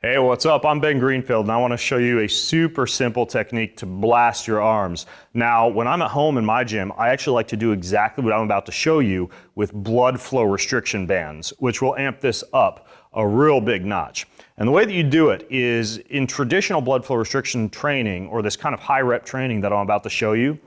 Hey, what's up? I'm Ben Greenfield, and I want to show you a super simple technique to blast your arms. Now, when I'm at home in my gym, I actually like to do exactly what I'm about to show you with blood flow restriction bands, which will amp this up a real big notch. And the way that you do it is in traditional blood flow restriction training, or this kind of high rep training that I'm about to show you,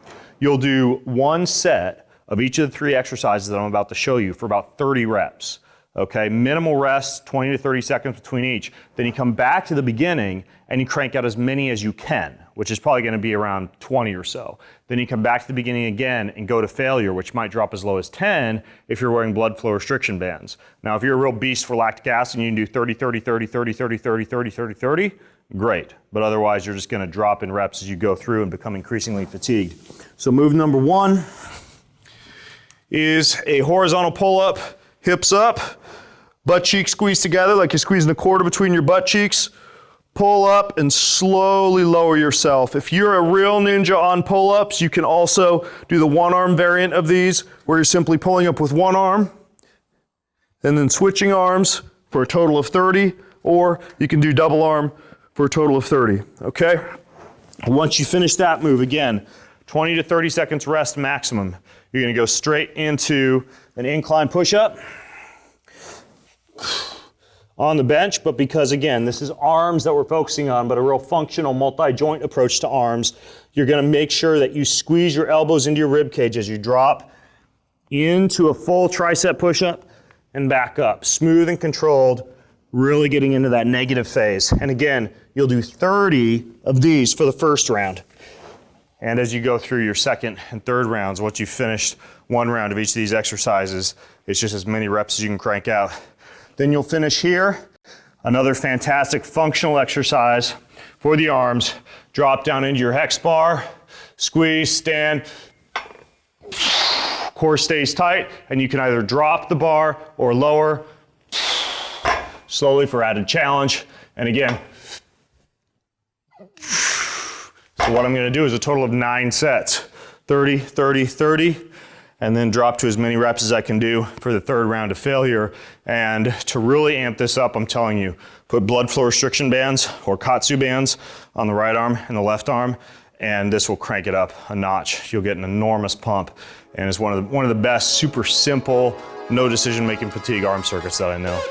you'll do one set of each of the three exercises that I'm about to show you for about 30 reps. Okay, minimal rest, 20 to 30 seconds between each. Then you come back to the beginning and you crank out as many as you can, which is probably going to be around 20 or so. Then you come back to the beginning again and go to failure, which might drop as low as 10 if you're wearing blood flow restriction bands. Now, if you're a real beast for lactic acid and you can do 30, 30, 30, 30, 30, 30, 30, 30, 30, great. But otherwise, you're just going to drop in reps as you go through and become increasingly fatigued. So move number one is a horizontal pull-up, hips up, butt cheeks squeezed together like you're squeezing a quarter between your butt cheeks. Pull up and slowly lower yourself. If you're a real ninja on pull-ups, you can also do the one arm variant of these where you're simply pulling up with one arm and then switching arms for a total of 30, or you can do double arm for a total of 30, okay? Once you finish that move, again, 20 to 30 seconds rest maximum. You're gonna go straight into an incline push-up on the bench, but because again, this is arms that we're focusing on, but a real functional multi-joint approach to arms, you're gonna make sure that you squeeze your elbows into your rib cage as you drop into a full tricep push-up and back up. Smooth and controlled, really getting into that negative phase. And again, you'll do 30 of these for the first round. And as you go through your second and third rounds, once you've finished one round of each of these exercises, it's just as many reps as you can crank out. Then you'll finish here, another fantastic functional exercise for the arms. Drop down into your Hex Bar, squeeze, stand, core stays tight, and you can either drop the bar or lower slowly for added challenge. And again, so what I'm gonna do is a total of 9 sets, 30, 30, 30, and then drop to as many reps as I can do for the third round of failure. And to really amp this up, I'm telling you, put blood flow restriction bands or Katsu bands on the right arm and the left arm, and this will crank it up a notch. You'll get an enormous pump, and it's one of the best, super simple, no decision-making fatigue arm circuits that I know.